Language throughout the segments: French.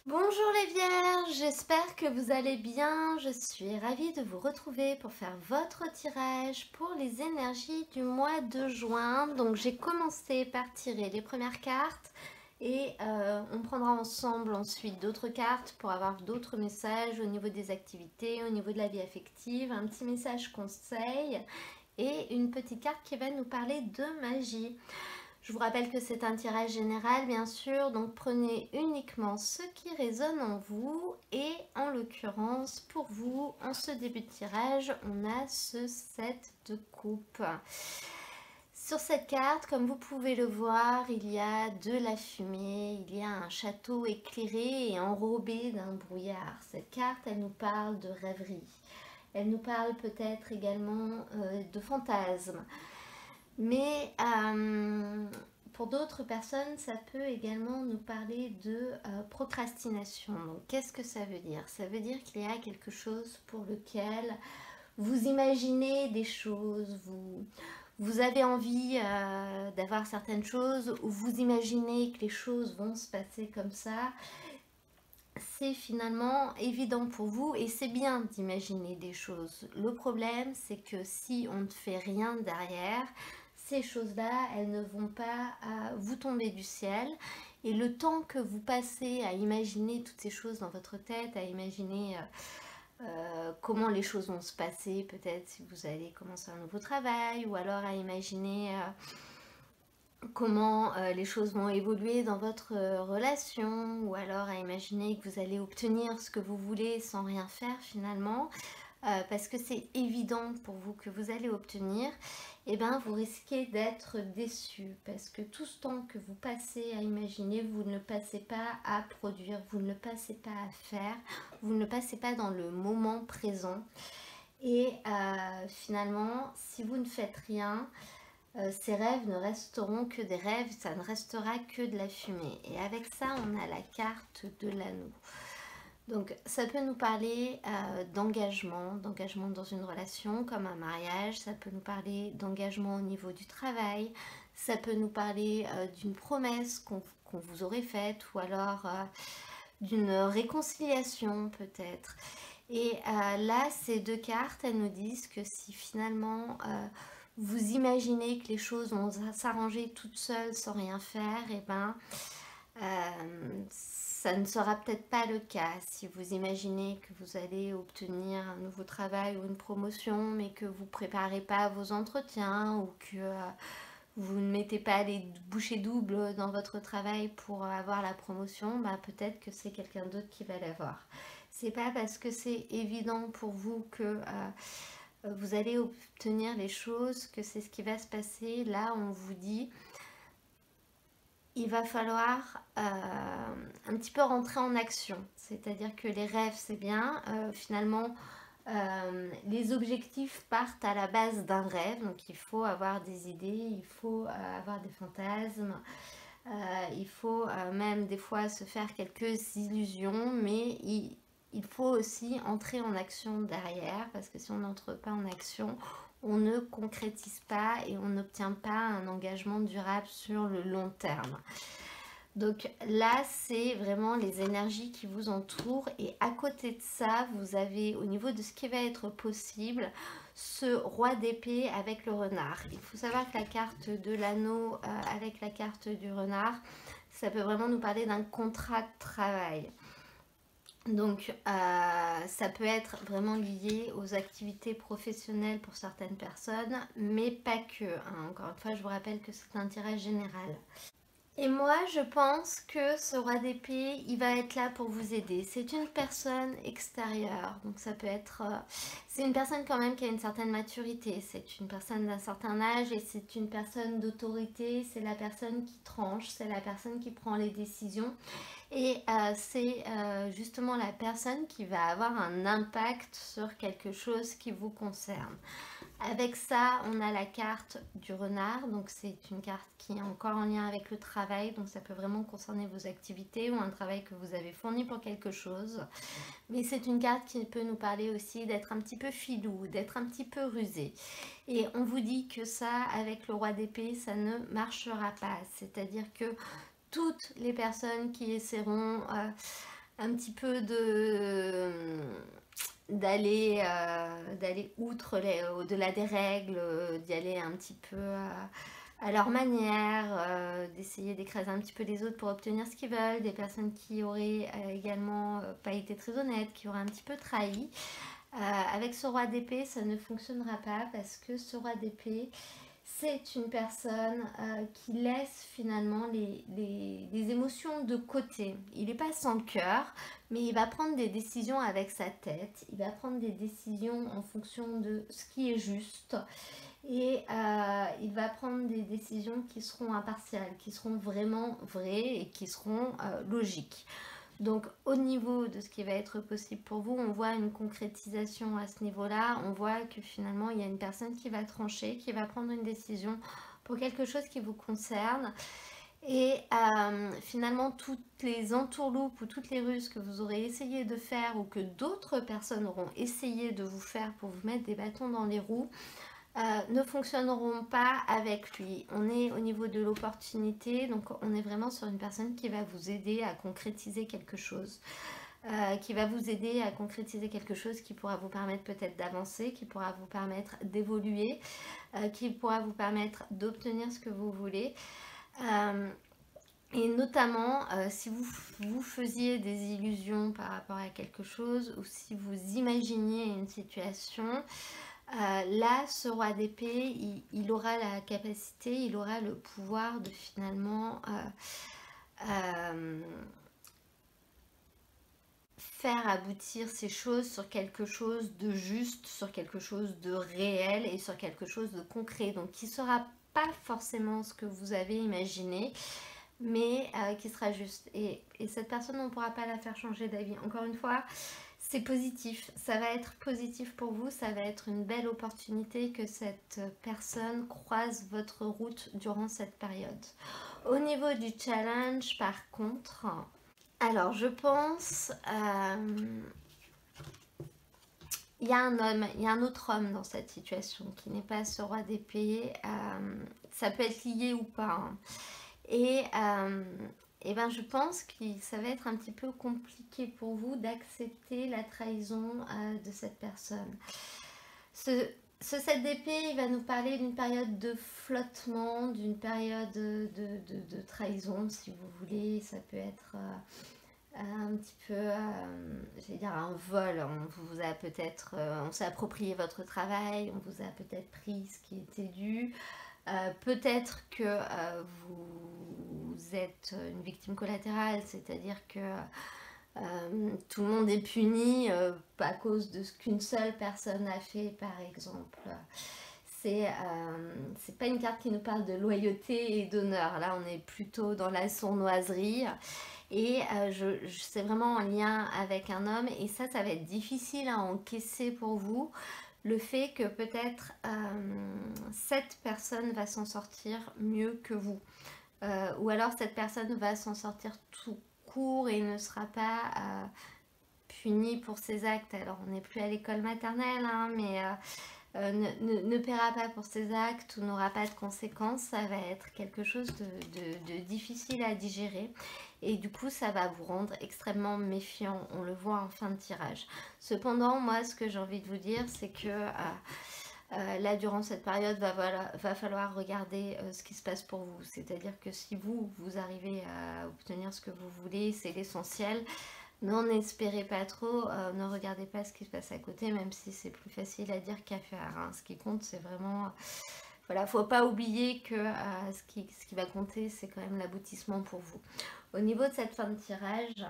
Bonjour les vierges, j'espère que vous allez bien. Je suis ravie de vous retrouver pour faire votre tirage pour les énergies du mois de juin. Donc j'ai commencé par tirer les premières cartes et on prendra ensemble ensuite d'autres cartes pour avoir d'autres messages au niveau des activités, au niveau de la vie affective, un petit message conseil et une petite carte qui va nous parler de magie. Je vous rappelle que c'est un tirage général, bien sûr, donc prenez uniquement ce qui résonne en vous. Et en l'occurrence, pour vous, en ce début de tirage, on a ce 7 de coupe. Sur cette carte, comme vous pouvez le voir, il y a de la fumée, il y a un château éclairé et enrobé d'un brouillard. Cette carte, elle nous parle de rêverie. Elle nous parle peut-être également de fantasmes. Mais pour d'autres personnes, ça peut également nous parler de procrastination. Donc, qu'est-ce que ça veut dire? Ça veut dire qu'il y a quelque chose pour lequel vous imaginez des choses, vous avez envie d'avoir certaines choses, ou vous imaginez que les choses vont se passer comme ça. C'est finalement évident pour vous et c'est bien d'imaginer des choses. Le problème, c'est que si on ne fait rien derrière, ces choses-là, elles ne vont pas vous tomber du ciel. Et le temps que vous passez à imaginer toutes ces choses dans votre tête, à imaginer comment les choses vont se passer, peut-être si vous allez commencer un nouveau travail, ou alors à imaginer comment les choses vont évoluer dans votre relation, ou alors à imaginer que vous allez obtenir ce que vous voulez sans rien faire finalement, parce que c'est évident pour vous que vous allez obtenir, et bien vous risquez d'être déçu, parce que tout ce temps que vous passez à imaginer, vous ne le passez pas à produire, vous ne le passez pas à faire, vous ne le passez pas dans le moment présent. Et finalement, si vous ne faites rien, ces rêves ne resteront que des rêves, ça ne restera que de la fumée. Et avec ça, on a la carte de l'anneau. Donc ça peut nous parler d'engagement dans une relation comme un mariage, ça peut nous parler d'engagement au niveau du travail, ça peut nous parler d'une promesse qu'on vous aurait faite, ou alors d'une réconciliation peut-être. Et là, ces deux cartes, elles nous disent que si finalement vous imaginez que les choses vont s'arranger toutes seules sans rien faire, et ben ça ne sera peut-être pas le cas. Si vous imaginez que vous allez obtenir un nouveau travail ou une promotion, mais que vous ne préparez pas vos entretiens, ou que vous ne mettez pas les bouchées doubles dans votre travail pour avoir la promotion, bah peut-être que c'est quelqu'un d'autre qui va l'avoir. C'est pas parce que c'est évident pour vous que vous allez obtenir les choses que c'est ce qui va se passer. Là, on vous dit, il va falloir un petit peu rentrer en action. C'est-à-dire que les rêves, c'est bien. Finalement, les objectifs partent à la base d'un rêve. Donc, il faut avoir des idées, il faut avoir des fantasmes. Il faut même des fois se faire quelques illusions, mais il faut aussi entrer en action derrière, parce que si on n'entre pas en action, on ne concrétise pas et on n'obtient pas un engagement durable sur le long terme. Donc là, c'est vraiment les énergies qui vous entourent, et à côté de ça, vous avez au niveau de ce qui va être possible, ce roi d'épée avec le renard. Il faut savoir que la carte de l'anneau avec la carte du renard, ça peut vraiment nous parler d'un contrat de travail. Donc ça peut être vraiment lié aux activités professionnelles pour certaines personnes, mais pas que, hein. Encore une fois, je vous rappelle que c'est un tirage général. Et moi, je pense que ce roi d'épée, il va être là pour vous aider. C'est une personne extérieure, donc ça peut être... c'est une personne quand même qui a une certaine maturité, c'est une personne d'un certain âge, et c'est une personne d'autorité, c'est la personne qui tranche, c'est la personne qui prend les décisions. Et c'est justement la personne qui va avoir un impact sur quelque chose qui vous concerne. Avec ça, on a la carte du renard, donc c'est une carte qui est encore en lien avec le travail, donc ça peut vraiment concerner vos activités ou un travail que vous avez fourni pour quelque chose. Mais c'est une carte qui peut nous parler aussi d'être un petit peu filou, d'être un petit peu rusé. Et on vous dit que ça, avec le roi d'épée, ça ne marchera pas. C'est-à-dire que toutes les personnes qui essaieront un petit peu d'aller outre au-delà des règles, d'y aller un petit peu à leur manière, d'essayer d'écraser un petit peu les autres pour obtenir ce qu'ils veulent, des personnes qui auraient également pas été très honnêtes, qui auraient un petit peu trahi. Avec ce roi d'épée, ça ne fonctionnera pas parce que ce roi d'épée, c'est une personne qui laisse finalement les émotions de côté. Il n'est pas sans cœur, mais il va prendre des décisions avec sa tête. Il va prendre des décisions en fonction de ce qui est juste. Et il va prendre des décisions qui seront impartiales, qui seront vraiment vraies et qui seront logiques. Donc au niveau de ce qui va être possible pour vous, on voit une concrétisation à ce niveau-là. On voit que finalement, il y a une personne qui va trancher, qui va prendre une décision pour quelque chose qui vous concerne. Et finalement, toutes les entourloupes ou toutes les ruses que vous aurez essayé de faire ou que d'autres personnes auront essayé de vous faire pour vous mettre des bâtons dans les roues, ne fonctionneront pas avec lui. On est au niveau de l'opportunité, donc on est vraiment sur une personne qui va vous aider à concrétiser quelque chose. Qui va vous aider à concrétiser quelque chose qui pourra vous permettre peut-être d'avancer, qui pourra vous permettre d'évoluer, qui pourra vous permettre d'obtenir ce que vous voulez. Et notamment, si vous faisiez des illusions par rapport à quelque chose ou si vous imaginiez une situation, là, ce roi d'épée, il aura la capacité, il aura le pouvoir de finalement faire aboutir ces choses sur quelque chose de juste, sur quelque chose de réel et sur quelque chose de concret. Donc, qui ne sera pas forcément ce que vous avez imaginé, mais qui sera juste. Et cette personne, on ne pourra pas la faire changer d'avis. Encore une fois, c'est positif, ça va être positif pour vous, ça va être une belle opportunité que cette personne croise votre route durant cette période. Au niveau du challenge, par contre, alors je pense, il y a un homme, il y a un autre homme dans cette situation qui n'est pas ce roi d'épée, ça peut être lié ou pas, hein. Et ben je pense que ça va être un petit peu compliqué pour vous d'accepter la trahison de cette personne. Ce 7 d'épée, il va nous parler d'une période de flottement, d'une période de trahison, si vous voulez. Ça peut être un petit peu, j'allais dire un vol. On vous a peut-être, on s'est approprié votre travail, on vous a peut-être pris ce qui était dû. Peut-être que vous êtes une victime collatérale, c'est-à-dire que tout le monde est puni à cause de ce qu'une seule personne a fait, par exemple. C'est pas une carte qui nous parle de loyauté et d'honneur. Là, on est plutôt dans la sournoiserie. Et c'est vraiment en lien avec un homme. Et ça va être difficile à encaisser pour vous. Le fait que peut-être cette personne va s'en sortir mieux que vous. Ou alors cette personne va s'en sortir tout court et ne sera pas punie pour ses actes. Alors on n'est plus à l'école maternelle, hein, mais ne paiera pas pour ses actes ou n'aura pas de conséquences. Ça va être quelque chose de difficile à digérer. Et du coup, ça va vous rendre extrêmement méfiant. On le voit en fin de tirage. Cependant, moi, ce que j'ai envie de vous dire, c'est que là, durant cette période, va falloir regarder ce qui se passe pour vous. C'est-à-dire que si vous arrivez à obtenir ce que vous voulez, c'est l'essentiel. N'en espérez pas trop, ne regardez pas ce qui se passe à côté, même si c'est plus facile à dire qu'à faire, hein. Ce qui compte, c'est vraiment... Voilà, faut pas oublier que ce qui va compter, c'est quand même l'aboutissement pour vous. Au niveau de cette fin de tirage,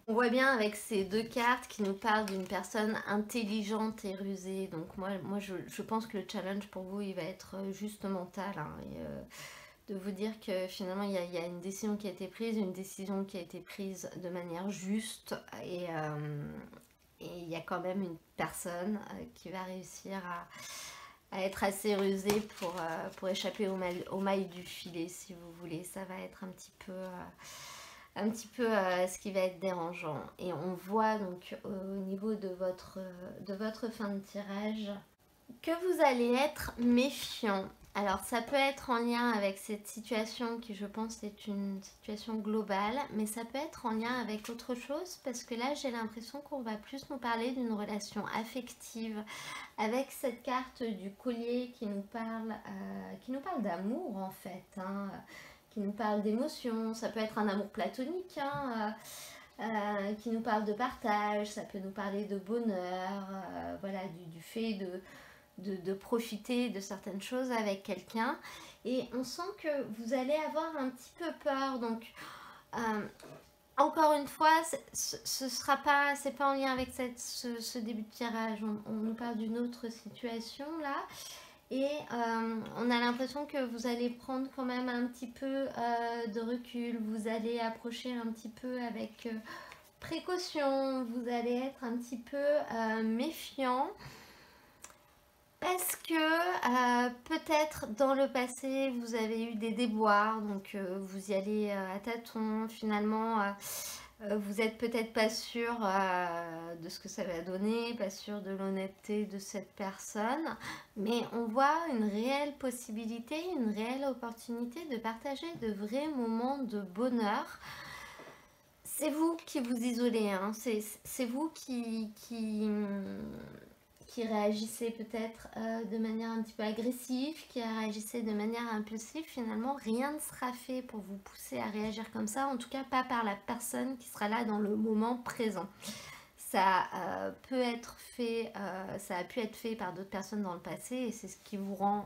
on voit bien avec ces deux cartes qui nous parlent d'une personne intelligente et rusée. Donc moi je pense que le challenge pour vous, il va être juste mental, hein, et, de vous dire que finalement il y a une décision qui a été prise, une décision qui a été prise de manière juste, et il y a quand même une personne qui va réussir à être assez rusée pour échapper aux mailles du filet, si vous voulez. Ça va être un petit peu ce qui va être dérangeant. Et on voit donc au niveau de votre fin de tirage que vous allez être méfiant. Alors ça peut être en lien avec cette situation qui je pense est une situation globale, mais ça peut être en lien avec autre chose parce que là j'ai l'impression qu'on va plus nous parler d'une relation affective avec cette carte du collier qui nous parle d'amour en fait, hein, qui nous parle d'émotion. Ça peut être un amour platonique, hein, qui nous parle de partage, ça peut nous parler de bonheur, voilà, du fait de profiter de certaines choses avec quelqu'un. Et on sent que vous allez avoir un petit peu peur. Donc, encore une fois, ce sera pas, c'est pas en lien avec ce début de tirage. On nous parle d'une autre situation là. Et on a l'impression que vous allez prendre quand même un petit peu de recul. Vous allez approcher un petit peu avec précaution. Vous allez être un petit peu méfiant. Parce que peut-être dans le passé vous avez eu des déboires, donc vous y allez à tâtons, finalement vous êtes peut-être pas sûr de ce que ça va donner, pas sûr de l'honnêteté de cette personne, mais on voit une réelle possibilité, une réelle opportunité de partager de vrais moments de bonheur. C'est vous qui vous isolez, hein. C'est vous qui réagissait peut-être de manière un petit peu agressive, qui réagissait de manière impulsive. Finalement, rien ne sera fait pour vous pousser à réagir comme ça, en tout cas pas par la personne qui sera là dans le moment présent. Ça peut être fait, ça a pu être fait par d'autres personnes dans le passé et c'est ce qui vous rend...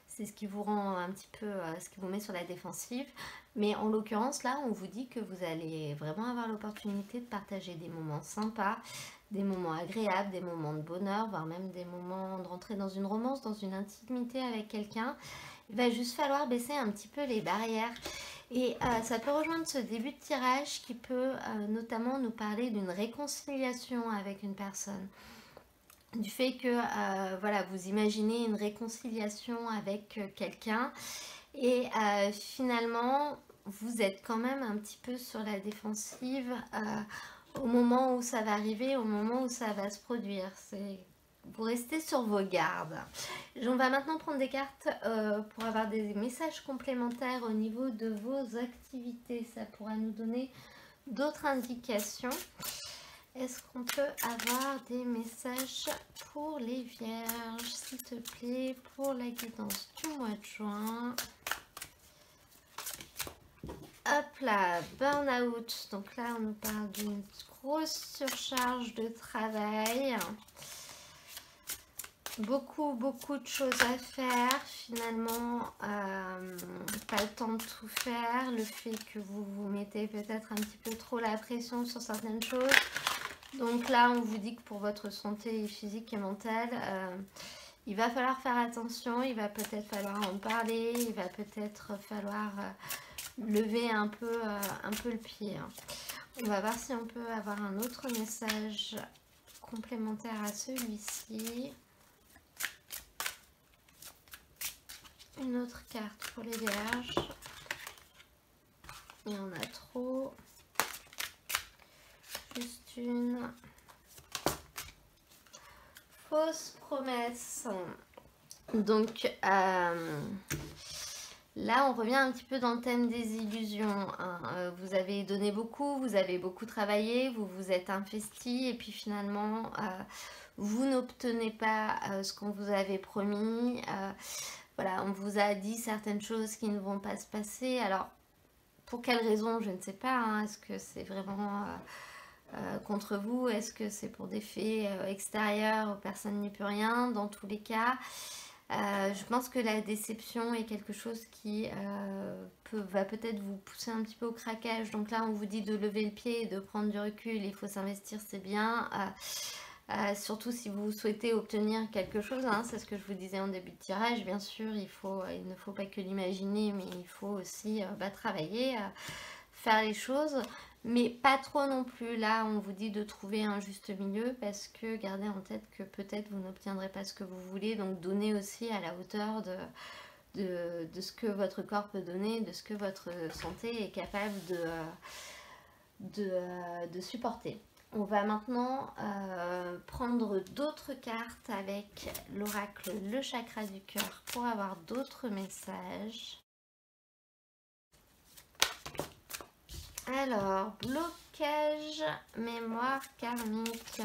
c'est ce qui vous rend un petit peu, ce qui vous met sur la défensive. Mais en l'occurrence, là, on vous dit que vous allez vraiment avoir l'opportunité de partager des moments sympas, des moments agréables, des moments de bonheur, voire même des moments de rentrer dans une romance, dans une intimité avec quelqu'un. Il va juste falloir baisser un petit peu les barrières. Et ça peut rejoindre ce début de tirage qui peut notamment nous parler d'une réconciliation avec une personne. Du fait que voilà, vous imaginez une réconciliation avec quelqu'un et finalement vous êtes quand même un petit peu sur la défensive au moment où ça va arriver, au moment où ça va se produire. Vous restez sur vos gardes. On va maintenant prendre des cartes pour avoir des messages complémentaires au niveau de vos activités. Ça pourra nous donner d'autres indications. Est-ce qu'on peut avoir des messages pour les vierges, s'il te plaît, pour la guidance du mois de juin? Hop là, burn-out. Donc là, on nous parle d'une grosse surcharge de travail. Beaucoup de choses à faire. Finalement, pas le temps de tout faire. Le fait que vous vous mettez peut-être un petit peu trop la pression sur certaines choses. Donc là, on vous dit que pour votre santé physique et mentale, il va falloir faire attention, il va peut-être falloir en parler, il va peut-être falloir lever un peu le pied. On va voir si on peut avoir un autre message complémentaire à celui-ci. Une autre carte pour les vierges. Il y en a trop. Juste une fausse promesse. Donc là on revient un petit peu dans le thème des illusions, hein. Vous avez donné beaucoup, vous avez beaucoup travaillé, vous vous êtes investi et puis finalement vous n'obtenez pas ce qu'on vous avait promis. Voilà, on vous a dit certaines choses qui ne vont pas se passer. Alors pour quelle raison, je ne sais pas, hein. Est-ce que c'est vraiment contre vous? Est-ce que c'est pour des faits extérieurs où personne n'y peut rien? Dans tous les cas, je pense que la déception est quelque chose qui va peut-être vous pousser un petit peu au craquage. Donc là, on vous dit de lever le pied et de prendre du recul. Il faut s'investir, c'est bien. Surtout si vous souhaitez obtenir quelque chose, hein, c'est ce que je vous disais en début de tirage. Bien sûr, il ne faut pas que l'imaginer, mais il faut aussi travailler, faire les choses, mais pas trop non plus. Là, on vous dit de trouver un juste milieu parce que gardez en tête que peut-être vous n'obtiendrez pas ce que vous voulez, donc donnez aussi à la hauteur de ce que votre corps peut donner, de ce que votre santé est capable de supporter. On va maintenant prendre d'autres cartes avec l'oracle, le chakra du cœur, pour avoir d'autres messages. Alors, blocage, mémoire karmique.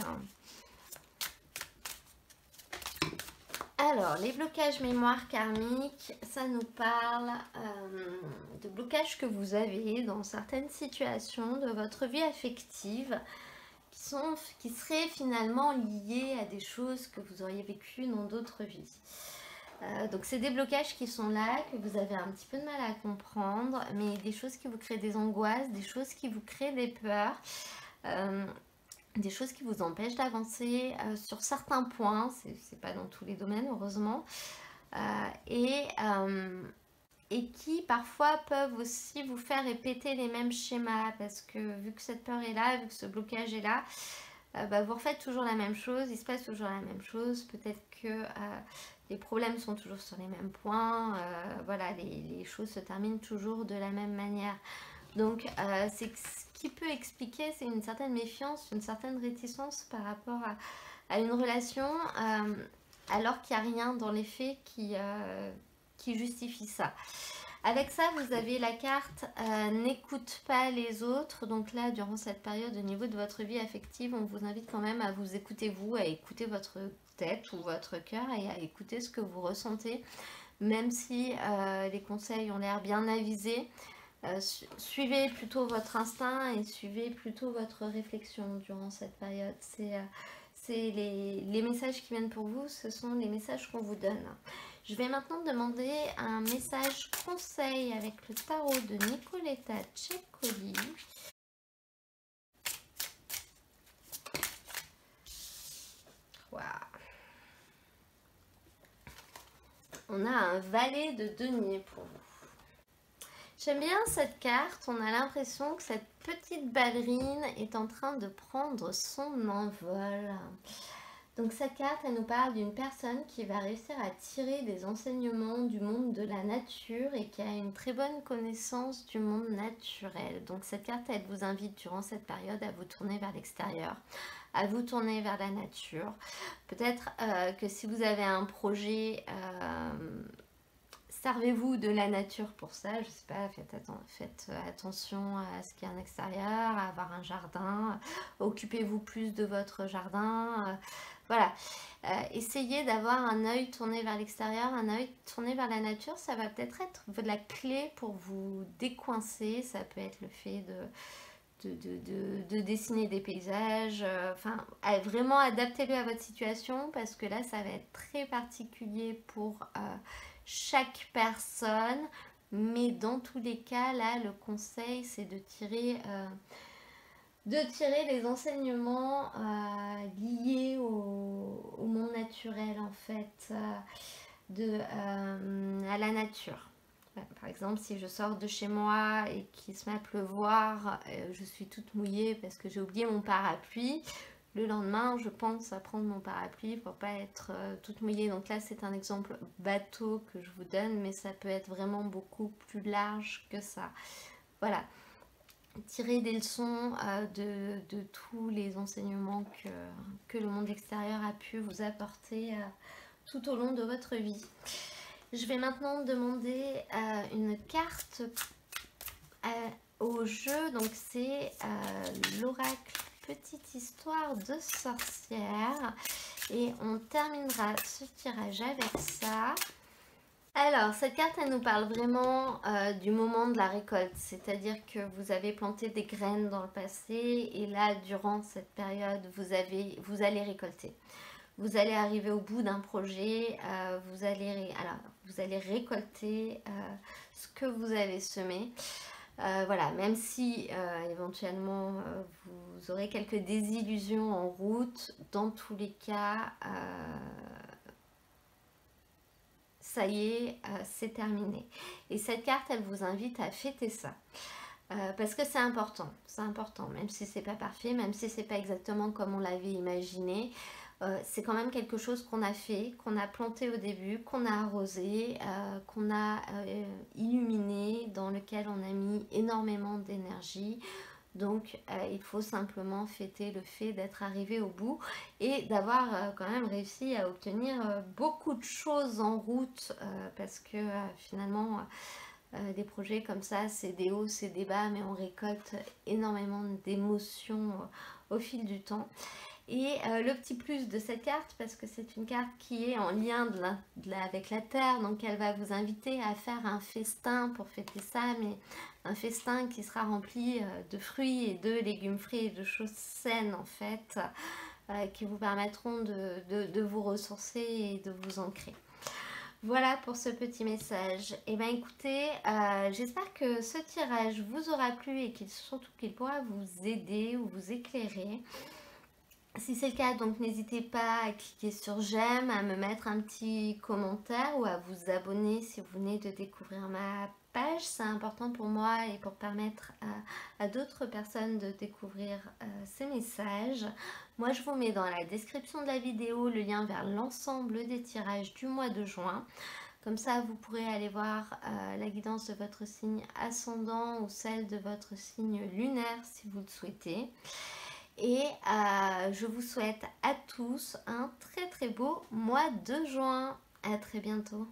Alors, les blocages mémoire karmique, ça nous parle de blocages que vous avez dans certaines situations de votre vie affective qui seraient finalement liées à des choses que vous auriez vécues dans d'autres vies. Donc c'est des blocages qui sont là, que vous avez un petit peu de mal à comprendre, mais des choses qui vous créent des angoisses, des choses qui vous créent des peurs, des choses qui vous empêchent d'avancer sur certains points, c'est pas dans tous les domaines heureusement, et qui parfois peuvent aussi vous faire répéter les mêmes schémas, parce que vu que cette peur est là, vu que ce blocage est là, vous refaites toujours la même chose, il se passe toujours la même chose, peut-être que les problèmes sont toujours sur les mêmes points, voilà, les choses se terminent toujours de la même manière. Donc c'est ce qui peut expliquer, c'est une certaine méfiance, une certaine réticence par rapport à une relation, alors qu'il n'y a rien dans les faits qui justifie ça. Avec ça, vous avez la carte n'écoute pas les autres. Donc là, durant cette période, au niveau de votre vie affective, on vous invite quand même à vous écouter vous, à écouter votre tête ou votre cœur et à écouter ce que vous ressentez. Même si les conseils ont l'air bien avisés, suivez plutôt votre instinct et suivez plutôt votre réflexion durant cette période. C'est les messages qui viennent pour vous, ce sont les messages qu'on vous donne. Je vais maintenant demander un message conseil avec le tarot de Nicoletta Ceccoli. Wow. On a un valet de denier pour vous. J'aime bien cette carte, on a l'impression que cette petite ballerine est en train de prendre son envol. Donc cette carte, elle nous parle d'une personne qui va réussir à tirer des enseignements du monde de la nature et qui a une très bonne connaissance du monde naturel. Donc cette carte, elle vous invite durant cette période à vous tourner vers l'extérieur, à vous tourner vers la nature. Peut-être que si vous avez un projet, servez-vous de la nature pour ça, je sais pas, faites attention à ce qu'il y a en extérieur, à avoir un jardin, occupez-vous plus de votre jardin, voilà. Essayez d'avoir un œil tourné vers l'extérieur, un œil tourné vers la nature, ça va peut-être être la clé pour vous décoincer, ça peut être le fait de dessiner des paysages, enfin vraiment adaptez-le à votre situation parce que là ça va être très particulier pour chaque personne, mais dans tous les cas là le conseil c'est de tirer les enseignements liés au monde naturel en fait, à la nature. Par exemple, si je sors de chez moi et qu'il se met à pleuvoir, je suis toute mouillée parce que j'ai oublié mon parapluie. Le lendemain, je pense à prendre mon parapluie pour pas être toute mouillée. Donc là, c'est un exemple bateau que je vous donne, mais ça peut être vraiment beaucoup plus large que ça. Voilà. Tirez des leçons de tous les enseignements que le monde extérieur a pu vous apporter tout au long de votre vie. Je vais maintenant demander une carte au jeu. Donc c'est l'oracle Petite histoire de sorcière. Et on terminera ce tirage avec ça. Alors, cette carte, elle nous parle vraiment du moment de la récolte. C'est-à-dire que vous avez planté des graines dans le passé et là, durant cette période, vous allez récolter. Vous allez arriver au bout d'un projet, vous allez récolter ce que vous avez semé. Voilà, même si éventuellement vous aurez quelques désillusions en route, dans tous les cas, ça y est, c'est terminé. Et cette carte, elle vous invite à fêter ça. Parce que c'est important, même si c'est pas parfait, même si c'est pas exactement comme on l'avait imaginé, c'est quand même quelque chose qu'on a fait, qu'on a planté au début, qu'on a arrosé, qu'on a illuminé, dans lequel on a mis énormément d'énergie. Donc il faut simplement fêter le fait d'être arrivé au bout et d'avoir quand même réussi à obtenir beaucoup de choses en route, parce que finalement des projets comme ça, c'est des hauts, c'est des bas, mais on récolte énormément d'émotions au fil du temps. Et le petit plus de cette carte, parce que c'est une carte qui est en lien avec la terre, donc elle va vous inviter à faire un festin pour fêter ça, mais un festin qui sera rempli de fruits et de légumes frais et de choses saines en fait, qui vous permettront de vous ressourcer et de vous ancrer. Voilà pour ce petit message. Et bien écoutez, j'espère que ce tirage vous aura plu et surtout qu'il pourra vous aider ou vous éclairer. Si c'est le cas, donc n'hésitez pas à cliquer sur j'aime, à me mettre un petit commentaire ou à vous abonner si vous venez de découvrir ma page. C'est important pour moi et pour permettre à d'autres personnes de découvrir ces messages. Moi, je vous mets dans la description de la vidéo le lien vers l'ensemble des tirages du mois de juin. Comme ça, vous pourrez aller voir la guidance de votre signe ascendant ou celle de votre signe lunaire si vous le souhaitez. Et je vous souhaite à tous un très très beau mois de juin. À très bientôt.